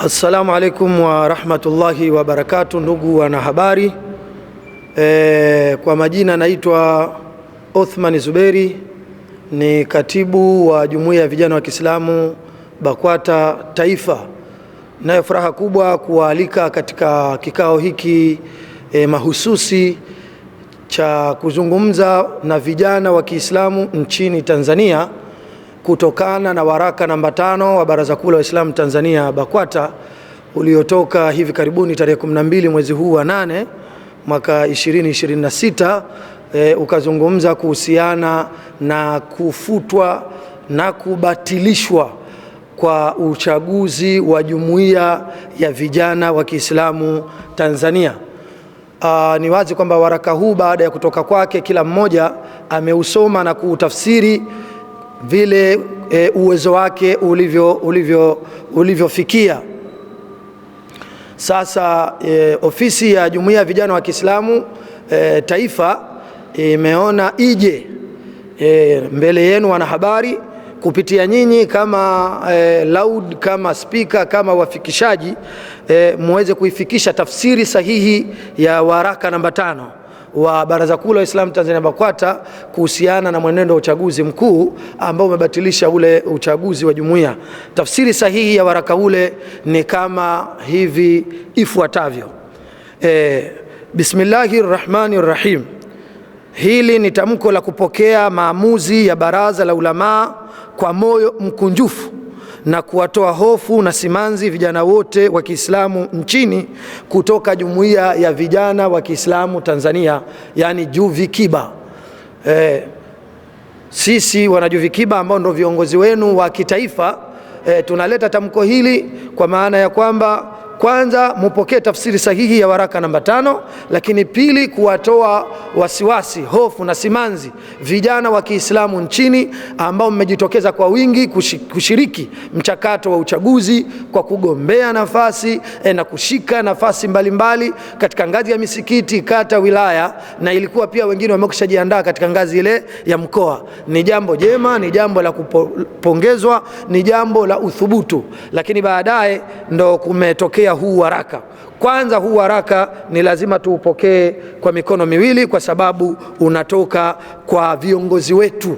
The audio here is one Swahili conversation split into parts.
Assalamu alaikum wa rahmatullahi wa barakatuh, ndugu wanahabari. Kwa majina naitwa Othman Zuberi, ni katibu wa Jumuiya ya Vijana wa Kiislamu BAKWATA Taifa. Nayo furaha kubwa kualika katika kikao hiki mahususi cha kuzungumza na vijana wa Kiislamu nchini Tanzania kutokana na waraka namba 5 wa Baraza Kuu la Waislamu Tanzania BAKWATA uliotoka hivi karibuni tarehe 12 mwezi huu wa 8 mwaka 2026, ukazungumza kuhusiana na kufutwa na kubatilishwa kwa uchaguzi wa Jumuiya ya Vijana wa Kiislamu Tanzania. Ni wazi kwamba waraka huu baada ya kutoka kwake kila mmoja ameusoma na kuutafsiri vile uwezo wake ulivyofikia. Sasa ofisi ya Jumuiya ya Vijana wa Kiislamu Taifa imeona ije mbele yenu wanahabari kupitia nyinyi kama loud, kama speaker, kama wafikishaji, muweze kuifikisha tafsiri sahihi ya waraka namba 5 wa Baraza Kuu la Waislamu Tanzania BAKWATA kuhusiana na mwenendo wa uchaguzi mkuu ambao umebatilisha ule uchaguzi wa jumuiya. Tafsiri sahihi ya waraka ule ni kama hivi ifuatavyo. Bismillahirrahmanirrahim. Hili ni tamko la kupokea maamuzi ya Baraza la Ulamaa kwa moyo mkunjufu na kuwatoa hofu na simanzi vijana wote wa Kiislamu nchini kutoka Jumuiya ya Vijana wa Kiislamu Tanzania, yani JUVIKIBA. Sisi wana JUVIKIBA ambao ndio viongozi wenu wa kitaifa, tunaleta tamko hili kwa maana ya kwamba kwanza mupokee tafsiri sahihi ya waraka namba 5, lakini pili kuwatoa wasiwasi, hofu na simanzi vijana wa Kiislamu nchini ambao mmejitokeza kwa wingi kushiriki mchakato wa uchaguzi kwa kugombea nafasi na kushika nafasi mbalimbali katika ngazi ya misikiti, kata, wilaya, na ilikuwa pia wengine wamekwishajiandaa katika ngazi ile ya mkoa. Ni jambo jema, ni jambo la kupongezwa, ni jambo la uthubutu, lakini baadaye ndo kumetokea huu waraka. Kwanza huu waraka ni lazima tuupokee kwa mikono miwili kwa sababu unatoka kwa viongozi wetu.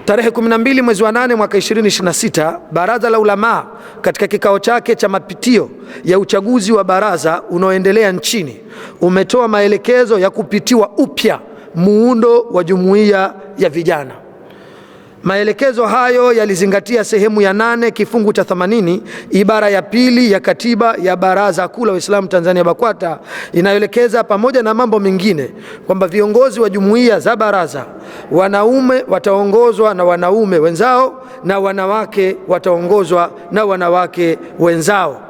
Tarehe 12 mwezi wa 8 mwaka 2026, Baraza la Ulamaa katika kikao chake cha mapitio ya uchaguzi wa baraza unaoendelea nchini umetoa maelekezo ya kupitiwa upya muundo wa Jumuiya ya Vijana. Maelekezo hayo yalizingatia sehemu ya 8 kifungu cha 80 ibara ya 2 ya katiba ya Baraza Kuu la Waislamu Tanzania BAKWATA inayoelekeza pamoja na mambo mengine kwamba viongozi wa jumuiya za baraza, wanaume wataongozwa na wanaume wenzao na wanawake wataongozwa na wanawake wenzao.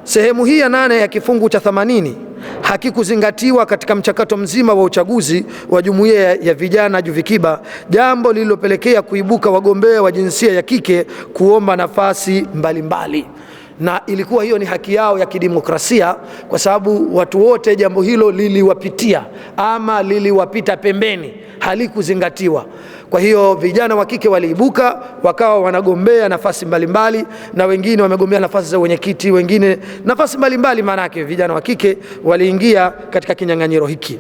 Sehemu hii ya 8 ya kifungu cha 80 hakikuzingatiwa katika mchakato mzima wa uchaguzi wa Jumuiya ya Vijana JUVIKIBA, jambo lililopelekea kuibuka wagombea wa jinsia ya kike kuomba nafasi mbalimbali. Na ilikuwa hiyo ni haki yao ya kidemokrasia kwa sababu watu wote jambo hilo liliwapitia ama liliwapita pembeni, halikuzingatiwa. Kwa hiyo vijana wa kike waliibuka wakawa wanagombea nafasi mbalimbali, na wengine wamegombea nafasi za wenyekiti, wengine nafasi mbalimbali. Maana yake vijana wa kike waliingia katika kinyang'anyiro hiki.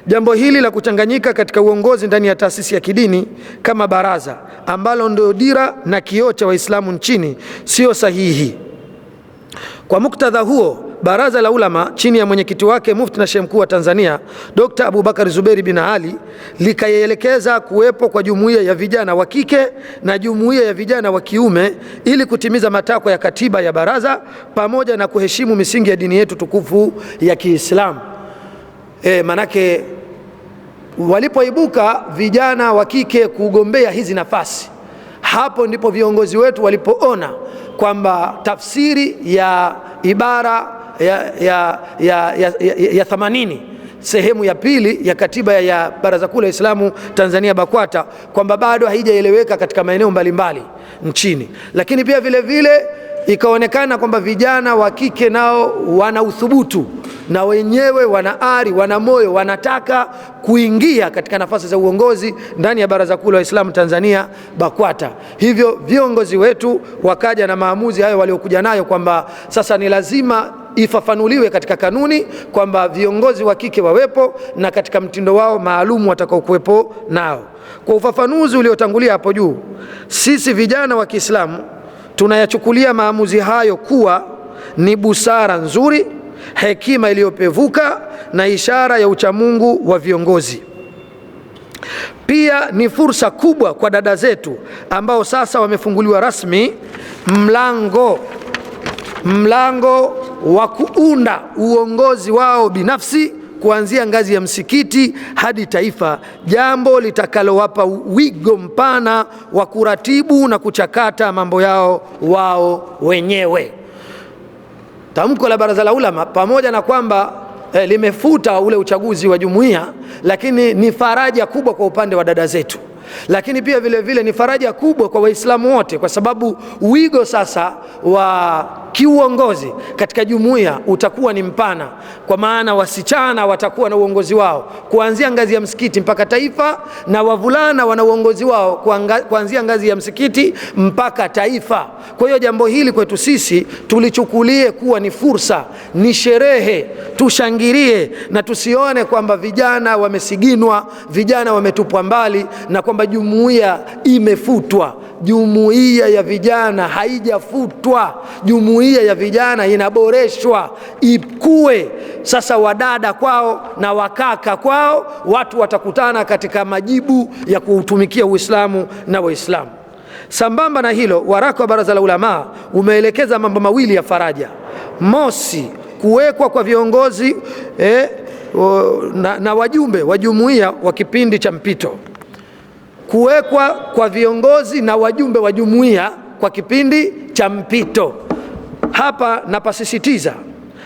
Jambo hili la kuchanganyika katika uongozi ndani ya taasisi ya kidini kama baraza ambalo ndio dira na kioo cha Waislamu nchini sio sahihi. Kwa muktadha huo, Baraza la Ulama chini ya mwenyekiti wake Mufti na Sheikh Mkuu wa Tanzania Dr. Abubakar Zuberi bin Ali likaelekeza kuwepo kwa Jumuiya ya Vijana wa kike na Jumuiya ya Vijana wa kiume ili kutimiza matakwa ya katiba ya baraza pamoja na kuheshimu misingi ya dini yetu tukufu ya Kiislamu. Manake walipoibuka vijana wa kike kugombea hizi nafasi, hapo ndipo viongozi wetu walipoona kwamba tafsiri ya ibara ya 80 sehemu ya 2 ya katiba ya Baraza Kuu la Waislamu Tanzania BAKWATA kwamba bado haijaeleweka katika maeneo mbalimbali nchini. Lakini pia vile vile ikaonekana kwamba vijana wa kike nao wana uthubutu na wenyewe wana ari, wana moyo, wanataka kuingia katika nafasi za uongozi ndani ya Baraza Kuu la Waislamu Tanzania BAKWATA. Hivyo viongozi wetu wakaja na maamuzi hayo waliokuja nayo kwamba sasa ni lazima ifafanuliwe katika kanuni kwamba viongozi wa kike wawepo na katika mtindo wao maalum watakao kuwepo nao. Kwa ufafanuzi uliotangulia hapo juu, sisi vijana wa Kiislamu tunayachukulia maamuzi hayo kuwa ni busara nzuri, hekima iliyopevuka na ishara ya uchamungu wa viongozi. Pia ni fursa kubwa kwa dada zetu ambao sasa wamefunguliwa rasmi mlango wa kuunda uongozi wao binafsi kuanzia ngazi ya msikiti hadi taifa, jambo litakalowapa wigo mpana wa kuratibu na kuchakata mambo yao wao wenyewe. Tamko la Baraza la Ulama pamoja na kwamba limefuta ule uchaguzi wa jumuiya, lakini ni faraja kubwa kwa upande wa dada zetu, lakini pia vile vile ni faraja kubwa kwa Waislamu wote, kwa sababu wigo sasa wa kiuongozi katika jumuiya utakuwa ni mpana, kwa maana wasichana watakuwa na uongozi wao kuanzia ngazi ya msikiti mpaka taifa, na wavulana wana uongozi wao kuanzia ngazi ya msikiti mpaka taifa. Kwa hiyo jambo hili kwetu sisi tulichukulie kuwa ni fursa, ni sherehe, tushangilie na tusione kwamba vijana wamesiginwa, vijana wametupwa mbali na kwamba jumuiya imefutwa. Jumuiya ya vijana haijafutwa, jumuiya ya vijana inaboreshwa ikue. Sasa wadada kwao na wakaka kwao, watu watakutana katika majibu ya kuutumikia Uislamu na Waislamu. Sambamba na hilo, waraka wa Baraza la Ulama umeelekeza mambo mawili ya faraja. Mosi, kuwekwa kwa viongozi na wajumbe wa jumuiya wa kipindi cha mpito. Kuwekwa kwa viongozi na wajumbe wa jumuiya kwa kipindi cha mpito. Hapa napasisitiza,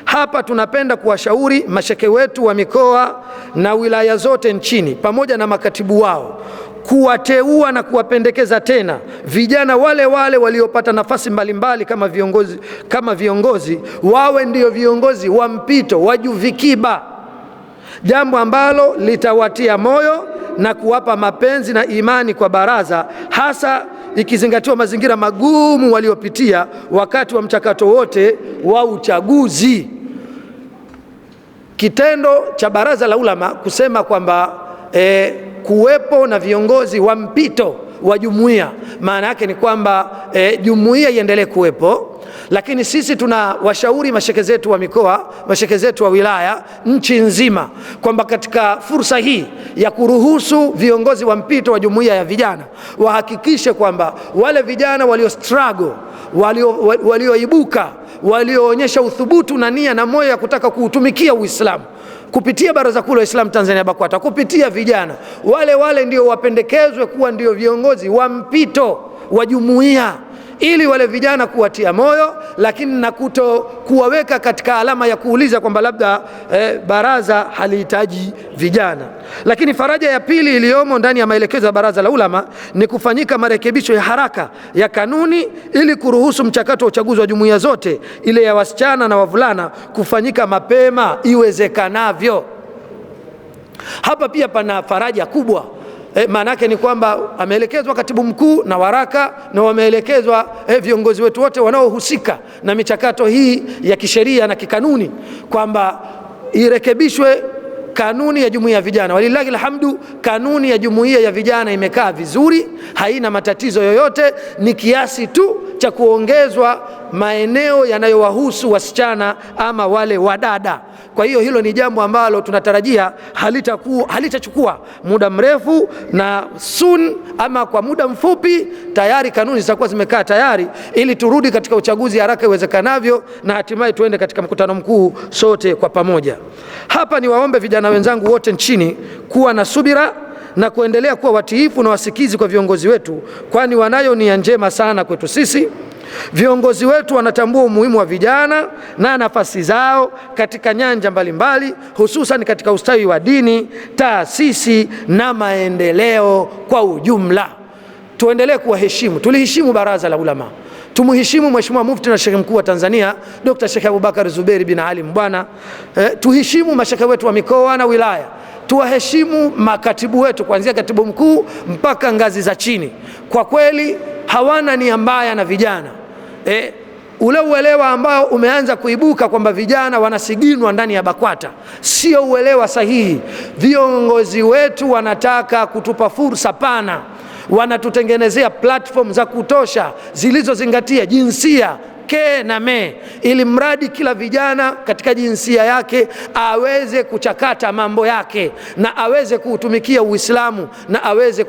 hapa tunapenda kuwashauri mashekhe wetu wa mikoa na wilaya zote nchini pamoja na makatibu wao kuwateua na kuwapendekeza tena vijana wale wale waliopata nafasi mbalimbali kama viongozi wawe ndio viongozi wa mpito wa JUVIKIBA, jambo ambalo litawatia moyo na kuwapa mapenzi na imani kwa baraza, hasa ikizingatiwa mazingira magumu waliopitia wakati wa mchakato wote wa uchaguzi. Kitendo cha Baraza la Ulama kusema kwamba kuwepo na viongozi wa mpito wa jumuiya, maana yake ni kwamba jumuiya iendelee kuwepo, lakini sisi tuna washauri mashekhe zetu wa mikoa, mashekhe zetu wa wilaya nchi nzima kwamba katika fursa hii ya kuruhusu viongozi wa mpito wa jumuiya ya vijana wahakikishe kwamba wale vijana walio struggle, walioibuka, walioonyesha uthubutu na nia na moyo ya kutaka kuutumikia Uislamu kupitia Baraza Kuu la Waislamu Tanzania BAKWATA, kupitia vijana wale ndio wapendekezwe kuwa ndio viongozi wa mpito wa jumuiya, ili wale vijana kuwatia moyo, lakini na kuto kuwaweka katika alama ya kuuliza kwamba labda baraza halihitaji vijana. Lakini faraja ya pili iliyomo ndani ya maelekezo ya Baraza la Ulama ni kufanyika marekebisho ya haraka ya kanuni ili kuruhusu mchakato wa uchaguzi wa jumuiya zote, ile ya wasichana na wavulana, kufanyika mapema iwezekanavyo. Hapa pia pana faraja kubwa. Maana yake ni kwamba ameelekezwa katibu mkuu na waraka, na wameelekezwa viongozi wetu wote wanaohusika na michakato hii ya kisheria na kikanuni kwamba irekebishwe kanuni ya jumuiya ya vijana. Walillahi alhamdu, kanuni ya jumuiya ya vijana imekaa vizuri, haina matatizo yoyote, ni kiasi tu cha kuongezwa maeneo yanayowahusu wasichana ama wale wadada. Kwa hiyo hilo ni jambo ambalo tunatarajia halitachukua muda mrefu, na soon ama kwa muda mfupi tayari kanuni zitakuwa zimekaa tayari, ili turudi katika uchaguzi haraka iwezekanavyo na hatimaye tuende katika mkutano mkuu sote kwa pamoja. Hapa ni waombe vijana wenzangu wote nchini kuwa na subira na kuendelea kuwa watiifu na wasikizi kwa viongozi wetu, kwani wanayo nia njema sana kwetu sisi. Viongozi wetu wanatambua umuhimu wa vijana na nafasi zao katika nyanja mbalimbali, hususan katika ustawi wa dini, taasisi na maendeleo kwa ujumla. Tuendelee kuwaheshimu. Tuliheshimu Baraza la Ulama, Tumuheshimu Mheshimiwa Mufti na Sheikh Mkuu wa Tanzania Dr. Sheikh Abubakar Zuberi bin Ali Mbwana. Tuheshimu mashekhe wetu wa mikoa na wilaya, tuwaheshimu makatibu wetu kuanzia katibu mkuu mpaka ngazi za chini. Kwa kweli hawana nia mbaya na vijana. Ule uelewa ambao umeanza kuibuka kwamba vijana wanasiginwa ndani ya BAKWATA sio uelewa sahihi. Viongozi wetu wanataka kutupa fursa pana, wanatutengenezea platform za kutosha zilizozingatia jinsia ke na me, ili mradi kila vijana katika jinsia yake aweze kuchakata mambo yake na aweze kuutumikia Uislamu na aweze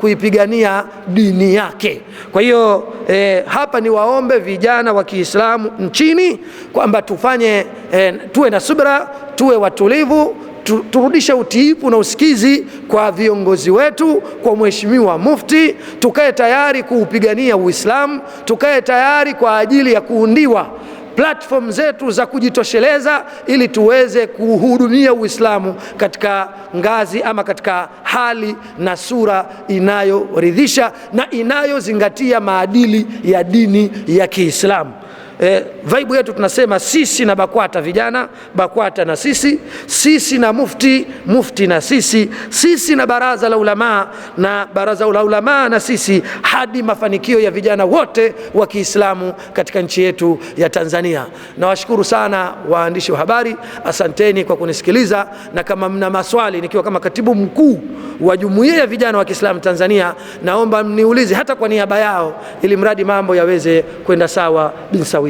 kuipigania dini yake. Kwa hiyo hapa ni waombe vijana wa Kiislamu nchini kwamba tuwe na subra, tuwe watulivu, turudishe utiifu na usikizi kwa viongozi wetu, kwa Mheshimiwa Mufti, tukae tayari kuupigania Uislamu, tukae tayari kwa ajili ya kuundiwa platform zetu za kujitosheleza ili tuweze kuhudumia Uislamu katika ngazi ama katika hali na sura inayoridhisha na inayozingatia maadili ya dini ya Kiislamu. Vibe yetu tunasema sisi na BAKWATA vijana, BAKWATA na sisi na Mufti, Mufti na sisi na Baraza la Ulama na Baraza la Ulama na sisi, hadi mafanikio ya vijana wote wa Kiislamu katika nchi yetu ya Tanzania. Nawashukuru sana waandishi wa habari, asanteni kwa kunisikiliza, na kama mna maswali nikiwa kama katibu mkuu wa Jumuiya ya Vijana wa Kiislamu Tanzania, naomba mniulize hata kwa niaba yao, ili mradi mambo yaweze kwenda sawa bin sawia.